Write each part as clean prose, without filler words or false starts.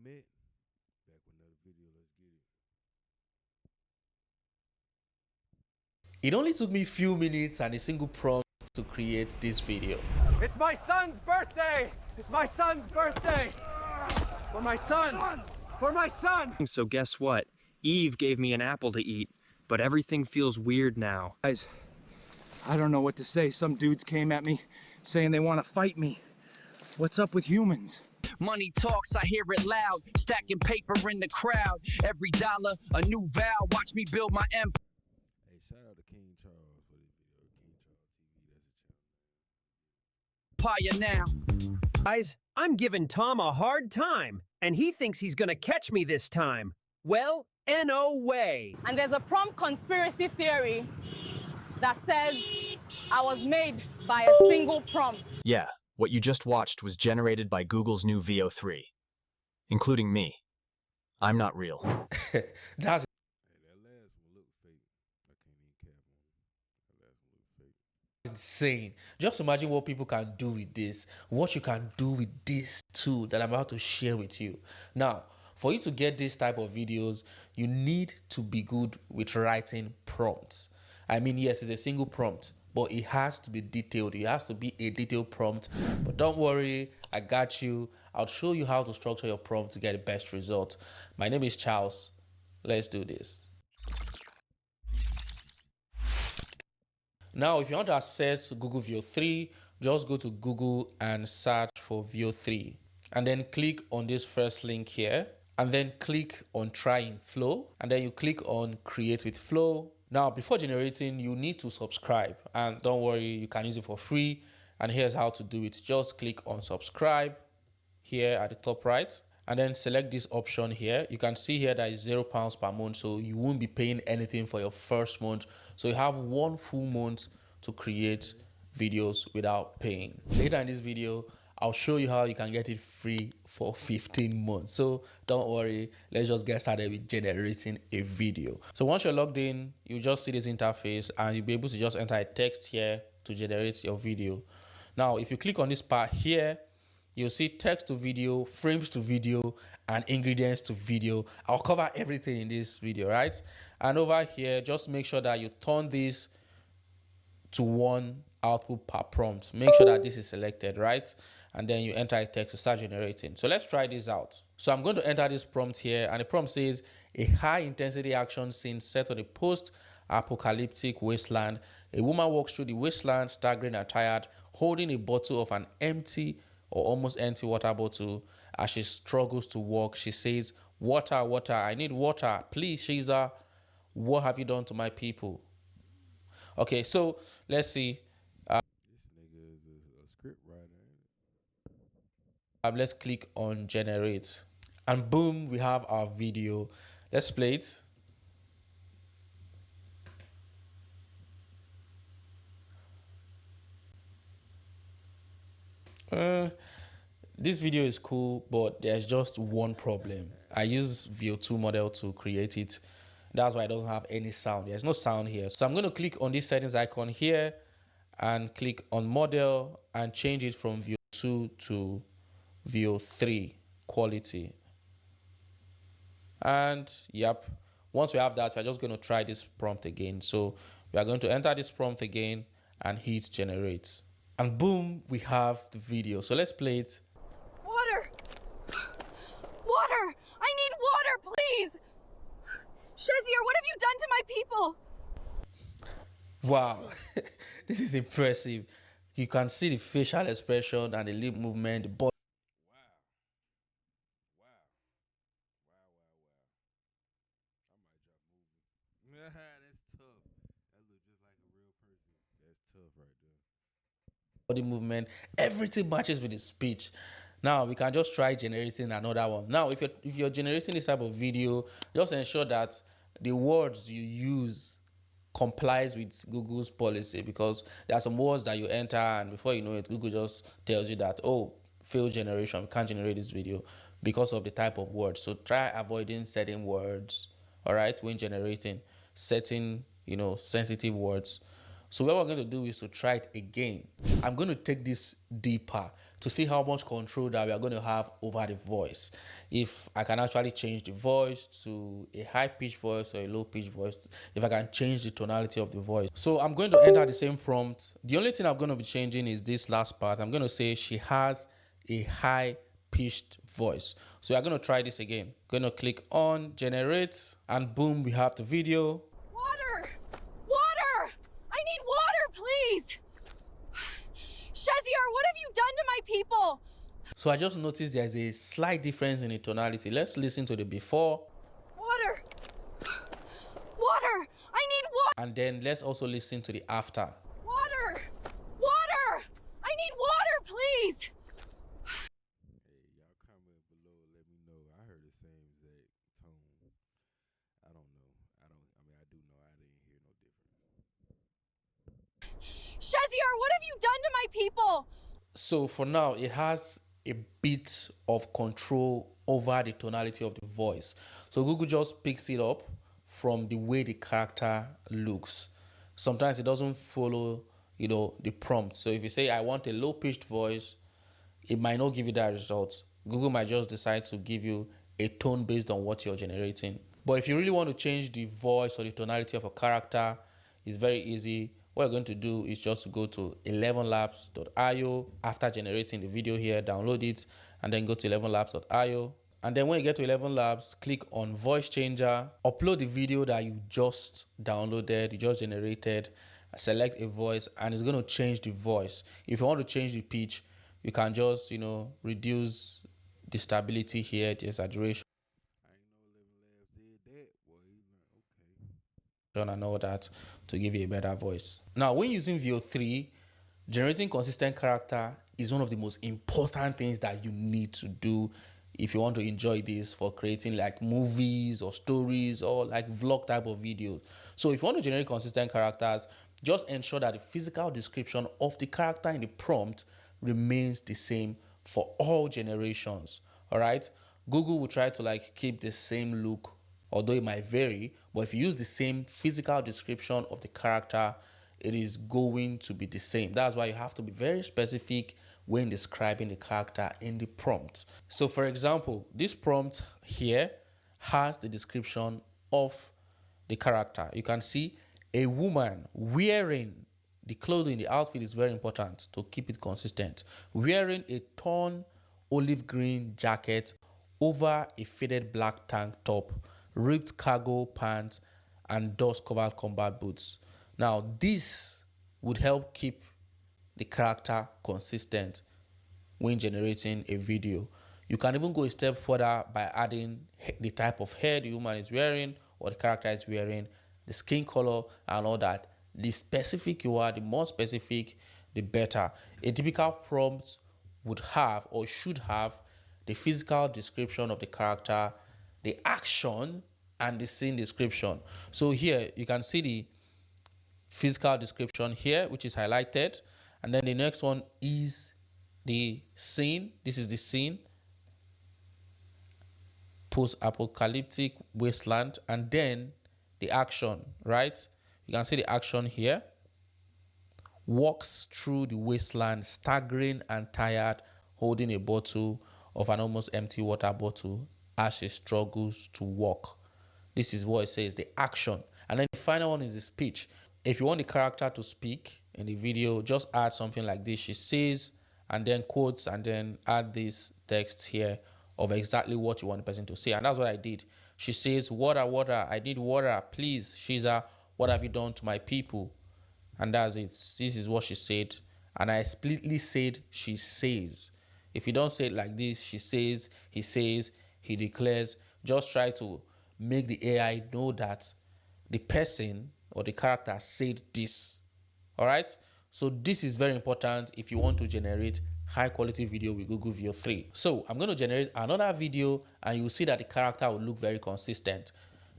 Omet, back with another video. Let's get it. It only took me a few minutes and a single prompt to create this video. It's my son's birthday! It's my son's birthday! For my son! For my son! So guess what? Eve gave me an apple to eat, but everything feels weird now. Guys, I don't know what to say. Some dudes came at me saying they want to fight me. What's up with humans? Money talks, I hear it loud. Stacking paper in the crowd. Every dollar, a new vow. Watch me build my empire. Hey, shout out to King Charles for this video. King Charles TV, that's a channel. Now. Guys, I'm giving Tom a hard time, and he thinks he's gonna catch me this time. Well, no way. And there's a prompt conspiracy theory that says I was made by a single prompt. Yeah, what you just watched was generated by Google's new Veo 3, including me. I'm not real. That's Hey, that last one looked fake. I can't even cap on it. That last one looked fake. insane. Just imagine what people can do with this, what you can do with this tool that I'm about to share with you. Now, for you to get this type of videos, you need to be good with writing prompts. I mean, yes, it's a single prompt, but it has to be detailed. It has to be a detailed prompt. But don't worry, I got you. I'll show you how to structure your prompt to get the best result. My name is Charles. Let's do this. Now, if you want to access Google Veo 3, just go to Google and search for Veo 3. And then click on this first link here. And then click on Try in Flow. And then you click on Create with Flow. Now, before generating, you need to subscribe. And don't worry, you can use it for free. And here's how to do it. Just click on Subscribe here at the top right. And then select this option here. You can see here that is £0 per month, so you won't be paying anything for your first month. So you have 1 full month to create videos without paying. Later in this video, I'll show you how you can get it free for 15 months. So don't worry, let's just get started with generating a video. So once you're logged in, you just see this interface and you'll be able to just enter a text here to generate your video. Now, if you click on this part here, you'll see text to video, frames to video, and ingredients to video. I'll cover everything in this video, right? And over here, just make sure that you turn this to 1 output per prompt. Make sure that this is selected, right? And then you enter a text to start generating. So let's try this out. So I'm going to enter this prompt here, and the prompt says a high intensity action scene set on a post-apocalyptic wasteland. A woman walks through the wasteland, staggering and tired, holding a bottle of an empty or almost empty water bottle. As she struggles to walk, she says, "Water, water, I need water. Please, Caesar, what have you done to my people?" Okay, so let's see. This nigga is a script writer. Let's click on generate. And boom, we have our video. Let's play it. This video is cool, but there's just one problem. I use Veo 2 model to create it. That's why it doesn't have any sound. There's no sound here. So I'm going to click on this settings icon here and click on model and change it from Veo 2 to Veo 3 quality. And yep, once we have that, we're just going to try this prompt again. So we are going to enter this prompt again and hit generate. And boom, we have the video. So let's play it. Water! Water! I need water, please! Shazier, what have you done to my people? Wow, this is impressive. You can see the facial expression and the lip movement, the body. Wow. I might drop a movie. That's tough. That looks just like a real person. That's tough right there. Body movement, everything matches with the speech. Now we can just try generating another one. Now if you're generating this type of video, just ensure that the words you use complies with Google's policy, because there are some words that you enter and before you know it, Google just tells you that, oh, failed generation, we can't generate this video because of the type of words. So try avoiding certain words, all right, when generating certain, sensitive words. So what we're going to do is to try it again. I'm going to take this deeper to see how much control that we are going to have over the voice. If I can actually change the voice to a high-pitched voice or a low-pitched voice, if I can change the tonality of the voice. So I'm going to enter the same prompt. The only thing I'm going to be changing is this last part. I'm going to say she has a high-pitched voice. So we're going to try this again. Going to click on generate, and boom, we have the video. Water! Water! I need water, please! Shaziar, what have you done to my people? So I just noticed there's a slight difference in the tonality. Let's listen to the before. Water! Water! I need water! And then let's also listen to the after. Water! Water! I need water, please! Hey, y'all comment below. Let me know. I heard the same exact tone. I don't know. I do know. I didn't hear no difference. Shaziar, what have you done to my people? So for now, it has a bit of control over the tonality of the voice. So Google just picks it up from the way the character looks. Sometimes it doesn't follow, the prompt. So if you say, I want a low-pitched voice, it might not give you that result. Google might just decide to give you a tone based on what you're generating. But if you really want to change the voice or the tonality of a character, it's very easy. What you're going to do is just to go to 11labs.io. After generating the video here, download it, and then go to 11labs.io. And then when you get to 11 Labs, click on voice changer, upload the video that you just downloaded, you just generated, select a voice, and it's going to change the voice. If you want to change the pitch, you can just, reduce the stability here, the exaggeration I ain't know Living Labs did that. Boy, okay. and all that to give you a better voice. Now, when using VO3, generating consistent character is one of the most important things that you need to do if you want to enjoy this for creating like movies or stories or like vlog type of videos. So if you want to generate consistent characters, just ensure that the physical description of the character in the prompt remains the same for all generations. All right, Google will try to like keep the same look, although it might vary, but if you use the same physical description of the character, it is going to be the same. That's why you have to be very specific when describing the character in the prompt. So for example, this prompt here has the description of the character. You can see a woman wearing the clothing, the outfit is very important to keep it consistent. Wearing a torn olive green jacket over a faded black tank top, ripped cargo pants, and dust-covered combat boots. Now, this would help keep the character consistent when generating a video. You can even go a step further by adding the type of hair the woman is wearing or the character is wearing, the skin color, and all that. The specific you are, the more specific, the better. A typical prompt would have or should have the physical description of the character, the action, and the scene description. So here you can see the physical description here, which is highlighted, and then the next one is the scene. This is the scene, post-apocalyptic wasteland, and then the action, right? You can see the action here. Walks through the wasteland, staggering and tired, holding a bottle of an almost empty water bottle as she struggles to walk. This is what it says, the action. And then the final one is the speech. If you want the character to speak in the video, just add something like this. She says, and then quotes, and then add this text here of exactly what you want the person to say. And that's what I did. She says, water, water, I need water, please. Shiza, what have you done to my people? And that's it. This is what she said. And I explicitly said, she says. If you don't say it like this, she says, he declares, just try to make the AI know that the person or the character said this. All right. So this is very important if you want to generate high quality video with Google Veo 3. So I'm going to generate another video and you'll see that the character will look very consistent.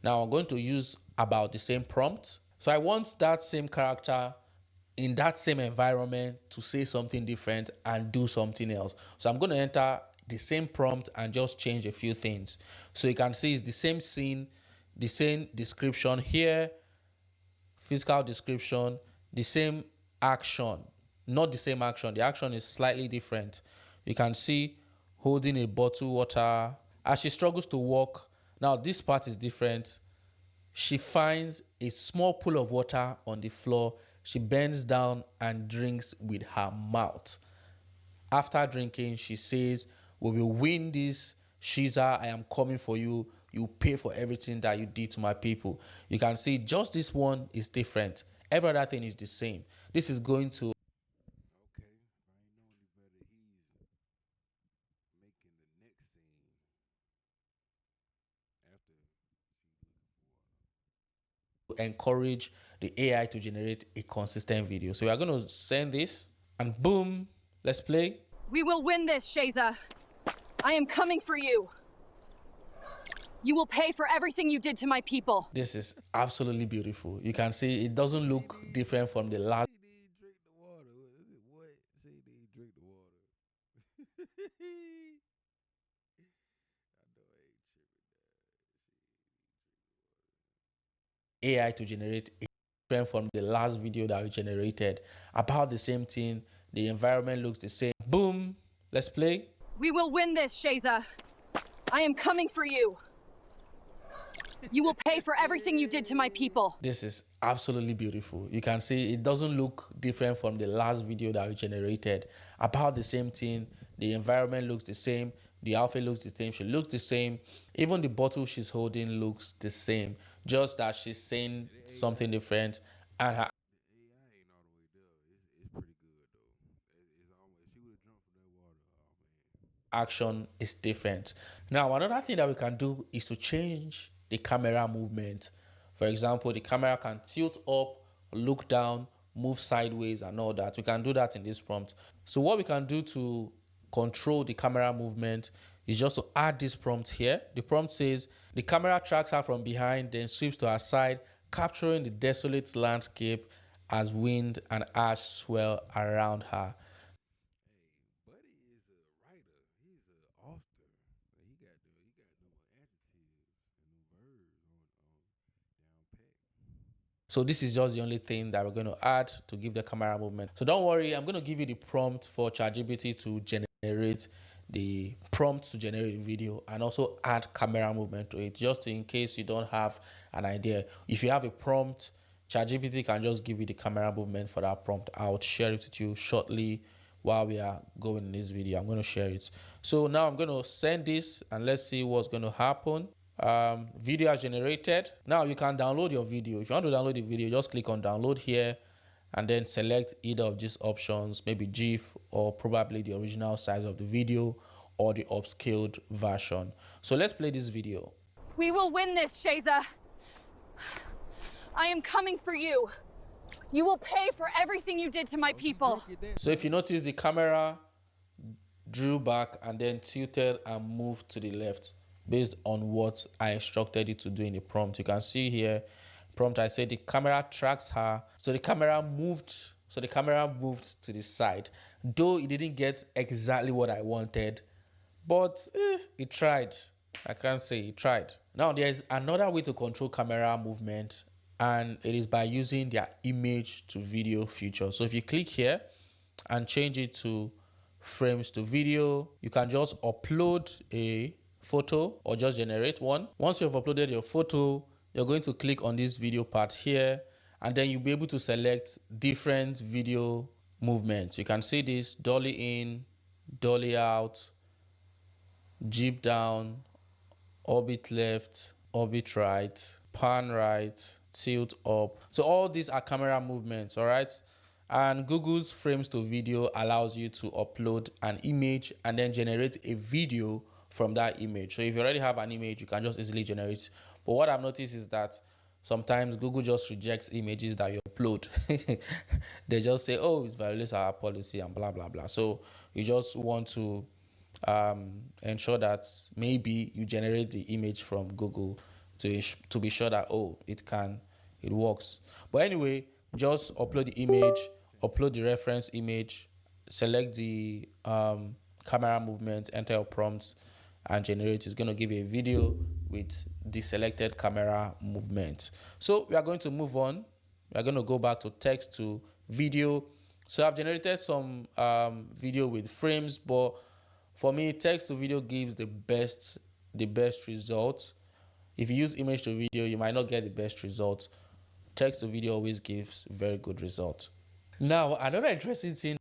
Now I'm going to use about the same prompt. So I want that same character in that same environment to say something different and do something else. So I'm going to enter the same prompt and just change a few things. So you can see it's the same scene, the same description here, physical description, the same action, not the same action. The action is slightly different. You can see holding a bottle water as she struggles to walk. Now this part is different. She finds a small pool of water on the floor. She bends down and drinks with her mouth. After drinking, she says, "We will win this. Shiza, I am coming for you. You pay for everything that you did to my people." You can see just this one is different. Every other thing is the same. This is going to Okay, if I ain't know any better, he's making the next scene after she's looking encourage the AI to generate a consistent video. So we are going to send this and boom, let's play. We will win this, Shaza. I am coming for you. You will pay for everything you did to my people. This is absolutely beautiful. You can see it doesn't look different from the last. She did drink the water. What? She did drink the water. I know I ain't tripping. AI to generate a different from the last video that we generated. About the same thing. The environment looks the same. Boom. Let's play. We will win this, Shaza. I am coming for you. You will pay for everything you did to my people. This is absolutely beautiful. You can see it doesn't look different from the last video that we generated. About the same thing. The environment looks the same. The outfit looks the same. She looks the same. Even the bottle she's holding looks the same. Just that she's saying something different. And her The AI ain't all the way there. It's pretty good though. It's almost she would have drunk from that water. Oh man. action is different. Now, another thing that we can do is to change the camera movement. For example, the camera can tilt up, look down, move sideways, and all that. We can do that in this prompt. So what we can do to control the camera movement is just to add this prompt here. The prompt says the camera tracks her from behind, then sweeps to her side, capturing the desolate landscape as wind and ash swell around her. Hey, Buddy is a writer. He's a author. He got the adjectives and the verbs on down pat. So this is just the only thing that we're going to add to give the camera movement. So don't worry, I'm going to give you the prompt for ChatGPT to generate the prompt to generate video and also add camera movement to it, just in case you don't have an idea. If you have a prompt, ChatGPT can just give you the camera movement for that prompt. I'll share it with you shortly while we are going in this video. I'm going to share it. So now I'm going to send this and let's see what's going to happen. Video has generated. Now you can download your video. If you want to download the video, just click on download here and then select either of these options, maybe GIF or probably the original size of the video or the upscaled version. So let's play this video. We will win this, Shaza. I am coming for you. You will pay for everything you did to my people. So if you notice, the camera drew back and then tilted and moved to the left based on what I instructed it to do in the prompt. You can see here, prompt, I said the camera tracks her. So the camera moved. So the camera moved to the side. Though it didn't get exactly what I wanted, but it tried. I can't say it tried. Now there's another way to control camera movement, and it is by using their image to video feature. So if you click here and change it to frames to video, you can just upload a photo or just generate one. Once you've uploaded your photo, you're going to click on this video part here, and then you'll be able to select different video movements. You can see this: dolly in, dolly out, jeep down, orbit left, orbit right, pan right, tilt up. So all these are camera movements, all right? And Google's frames to video allows you to upload an image and then generate a video from that image. So if you already have an image, you can just easily generate. But what I've noticed is that sometimes Google just rejects images that you upload. They just say, oh, it violates our policy and blah, blah, blah. So you just want to ensure that maybe you generate the image from Google to be sure that, oh, it works. But anyway, just upload the image, upload the reference image, select the camera movement, enter your prompt, and generate. It's going to give you a video with the selected camera movement. So we are going to move on. We are going to go back to text to video. So I've generated some video with frames, but For me, text to video gives the best result. If you use image to video, you might not get the best result. Text to video always gives very good result. Now, another interesting thing